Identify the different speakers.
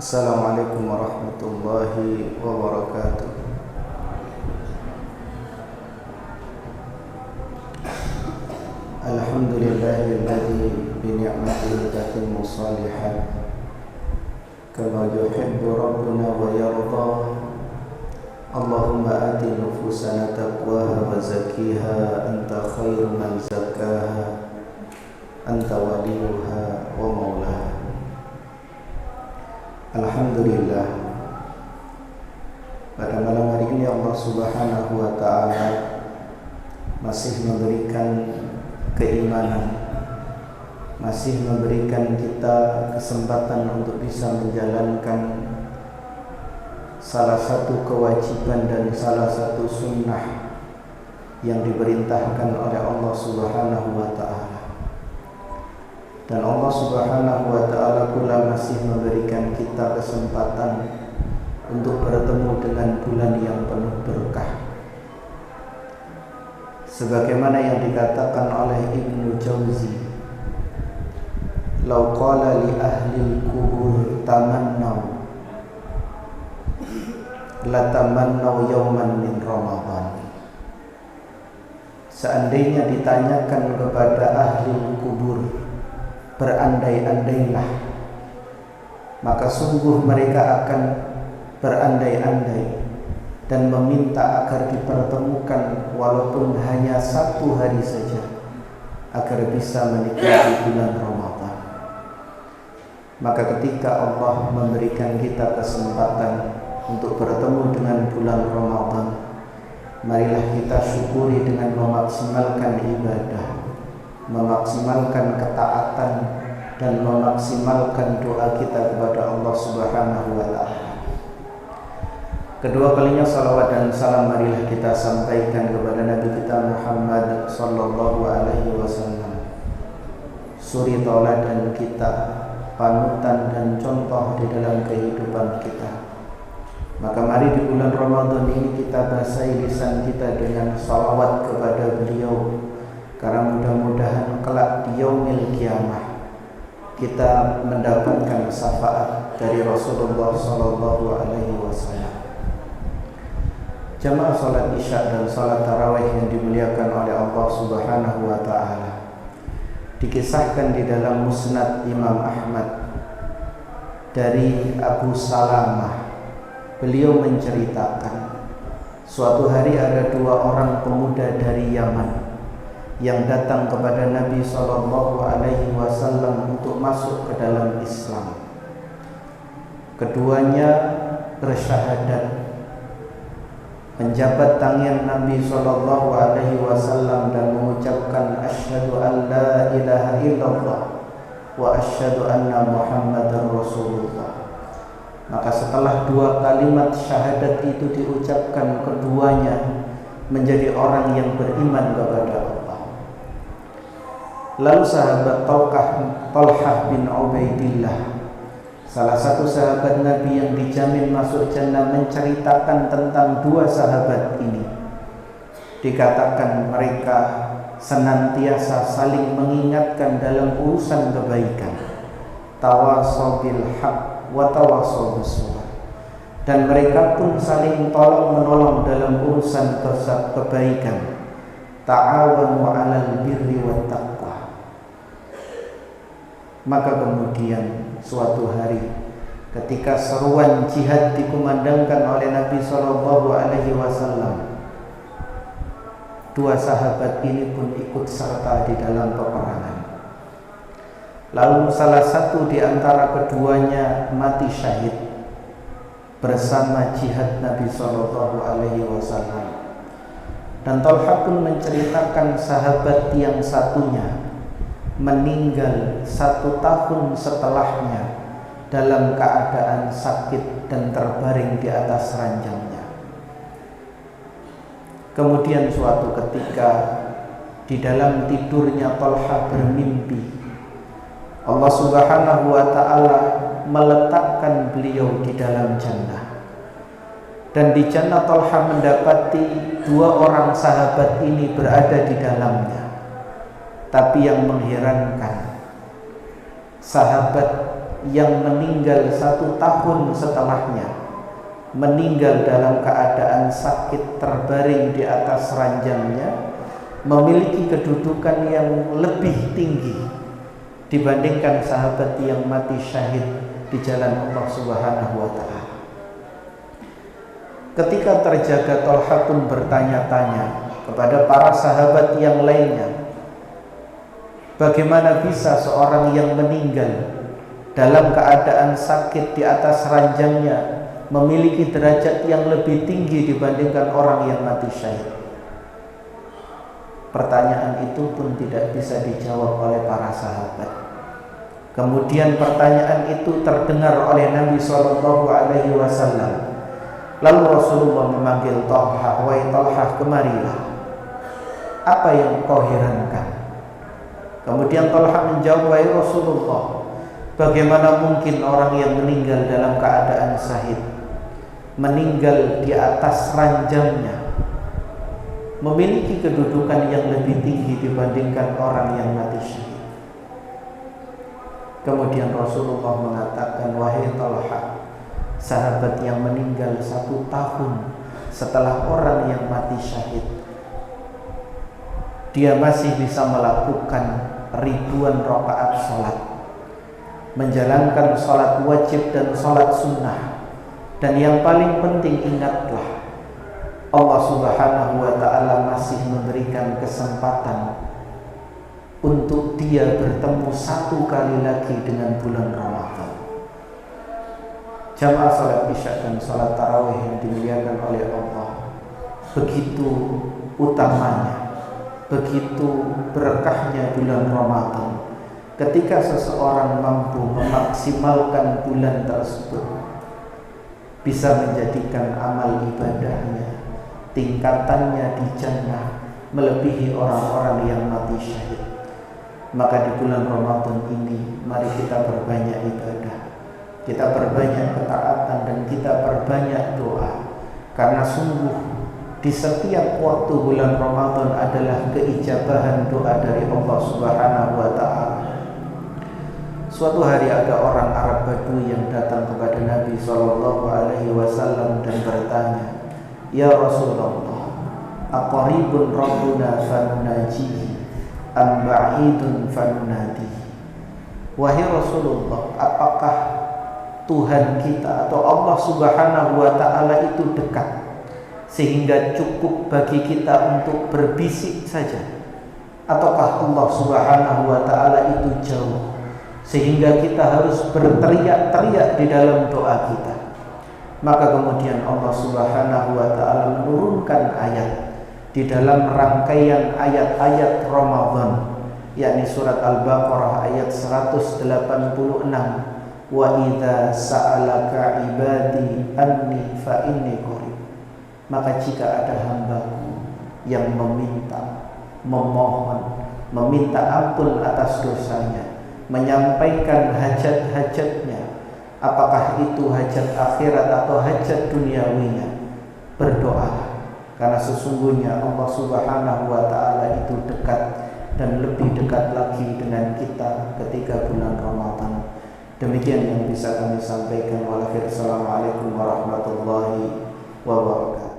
Speaker 1: Assalamualaikum warahmatullahi wabarakatuh. Alhamdulillahilladzi bi ni'matihi tatimmu shalihat kama yuhibbu rabbuna wa yarda. Allahumma ati nufusana taqwaha wa zakkiha anta khairu man zakkaha anta waliyuha wa maulaha. Alhamdulillah, pada malam hari ini Allah Subhanahu wa ta'ala masih memberikan keimanan, masih memberikan kita kesempatan untuk bisa menjalankan salah satu kewajiban dan salah satu sunnah yang diperintahkan oleh Allah Subhanahu wa ta'ala. Dan Allah Subhanahu wa ta'ala pula masih memberikan kita kesempatan untuk bertemu dengan bulan yang penuh berkah. Sebagaimana yang dikatakan oleh Ibnu Jauzi, "Lau qala li ahli kubur tamannau la tamannau yawman min Ramadan." Seandainya ditanyakan kepada ahli kubur, berandai-andailah, maka sungguh mereka akan berandai-andai dan meminta agar dipertemukan walaupun hanya satu hari saja, agar bisa menikmati bulan Ramadan. Maka ketika Allah memberikan kita kesempatan untuk bertemu dengan bulan Ramadan, marilah kita syukuri dengan memaksimalkan ibadah, memaksimalkan ketaatan, dan memaksimalkan doa kita kepada Allah Subhanahu wa ta'ala. Kedua kalinya salawat dan salam marilah kita sampaikan kepada Nabi kita Muhammad sallallahu alaihi wasallam, suri tauladan kita, panutan dan contoh di dalam kehidupan kita. Maka mari di bulan Ramadan ini kita basahi lisan kita dengan salawat kepada beliau, karena mudah-mudahan kelak di yaumil kiamah kita mendapatkan syafaat dari Rasulullah sallallahu alaihi wasallam. Jamaah salat Isya dan salat tarawih yang dimuliakan oleh Allah Subhanahu wa ta'ala, dikisahkan di dalam Musnad Imam Ahmad dari Abu Salamah. Beliau menceritakan, suatu hari ada dua orang pemuda dari Yaman yang datang kepada Nabi sallallahu alaihi wasallam untuk masuk ke dalam Islam. Keduanya bersyahadat, menjabat tangan Nabi sallallahu alaihi wasallam dan mengucapkan asyhadu an la ilaha illallah wa asyhadu anna Muhammadar Rasulullah. Maka setelah dua kalimat syahadat itu diucapkan, keduanya menjadi orang yang beriman kepada Allah. Lalu sahabat Talhah bin Ubaidillah, salah satu sahabat Nabi yang dijamin masuk jannah, menceritakan tentang dua sahabat ini. Dikatakan mereka senantiasa saling mengingatkan dalam urusan kebaikan, tawasaw bil haq wa tawasaw bis sabr, dan mereka pun saling tolong menolong dalam urusan kebaikan, ta'awanu 'alal birri wat taqwa. Maka kemudian suatu hari ketika seruan jihad dikumandangkan oleh Nabi sallallahu alaihi wasallam, dua sahabat ini pun ikut serta di dalam peperangan. Lalu salah satu di antara keduanya mati syahid bersama jihad Nabi sallallahu alaihi wasallam. Dan Talha pun menceritakan sahabat yang satunya meninggal 1 tahun setelahnya dalam keadaan sakit dan terbaring di atas ranjangnya. Kemudian suatu ketika di dalam tidurnya Talha bermimpi Allah Subhanahu wa ta'ala meletakkan beliau di dalam jannah. Dan di jannah Talha mendapati dua orang sahabat ini berada di dalamnya. Tapi yang mengherankan, sahabat yang meninggal 1 tahun setelahnya meninggal dalam keadaan sakit terbaring di atas ranjangnya memiliki kedudukan yang lebih tinggi dibandingkan sahabat yang mati syahid di jalan Allah Subhanahu wa taala. Ketika terjaga, Thalhah pun bertanya-tanya kepada para sahabat yang lainnya, bagaimana bisa seorang yang meninggal dalam keadaan sakit di atas ranjangnya memiliki derajat yang lebih tinggi dibandingkan orang yang mati syahid? Pertanyaan itu pun tidak bisa dijawab oleh para sahabat. Kemudian pertanyaan itu terdengar oleh Nabi SAW. Lalu Rasulullah memanggil Thalhah, "Wahai Thalhah, kemarilah. Apa yang kau herankan?" Kemudian Thalhah menjawab, "Wahai Rasulullah, bagaimana mungkin orang yang meninggal dalam keadaan syahid, meninggal di atas ranjangnya, memiliki kedudukan yang lebih tinggi dibandingkan orang yang mati syahid?" Kemudian Rasulullah mengatakan, "Wahai Thalhah, sahabat yang meninggal 1 tahun setelah orang yang mati syahid, dia masih bisa melakukan ribuan rakaat sholat, menjalankan sholat wajib dan sholat sunnah. Dan yang paling penting, ingatlah, Allah Subhanahu wa ta'ala masih memberikan kesempatan untuk dia bertemu 1 kali lagi dengan bulan Ramadan." Jamaah salat isya dan salat tarawih yang dimuliakan oleh Allah, begitu utamanya, begitu berkahnya bulan Ramadan ketika seseorang mampu memaksimalkan bulan tersebut, bisa menjadikan amal ibadahnya, tingkatannya di jannah melebihi orang-orang yang mati syahid. Maka di bulan Ramadan ini mari kita perbanyak ibadah, kita perbanyak ketaatan, dan kita perbanyak doa, karena sungguh di setiap waktu bulan Ramadan adalah keijabahan doa dari Allah Subhanahu wa ta'ala. Suatu hari ada orang Arab Badui yang datang kepada Nabi SAW dan bertanya, "Ya Rasulullah, aqaribun rabbuna fanunajihi am ba'idun fanunadihi?" Wahai Rasulullah, apakah Tuhan kita atau Allah Subhanahu wa ta'ala itu dekat sehingga cukup bagi kita untuk berbisik saja, ataukah Allah Subhanahu wa ta'ala itu jauh sehingga kita harus berteriak-teriak di dalam doa kita? Maka kemudian Allah Subhanahu wa ta'ala menurunkan ayat di dalam rangkaian ayat-ayat Ramadan, yakni surat Al-Baqarah ayat 186, "Wa idza sa'alaka ibadi anni fa inni qarib." Maka jika ada hambaku yang memohon, meminta ampun atas dosanya, menyampaikan hajat-hajatnya, apakah itu hajat akhirat atau hajat duniawinya, berdoalah, karena sesungguhnya Allah Subhanahu wa ta'ala itu dekat, dan lebih dekat lagi dengan kita ketika bulan Ramadan. Demikian yang bisa kami sampaikan. Assalamualaikum warahmatullahi wabarakatuh.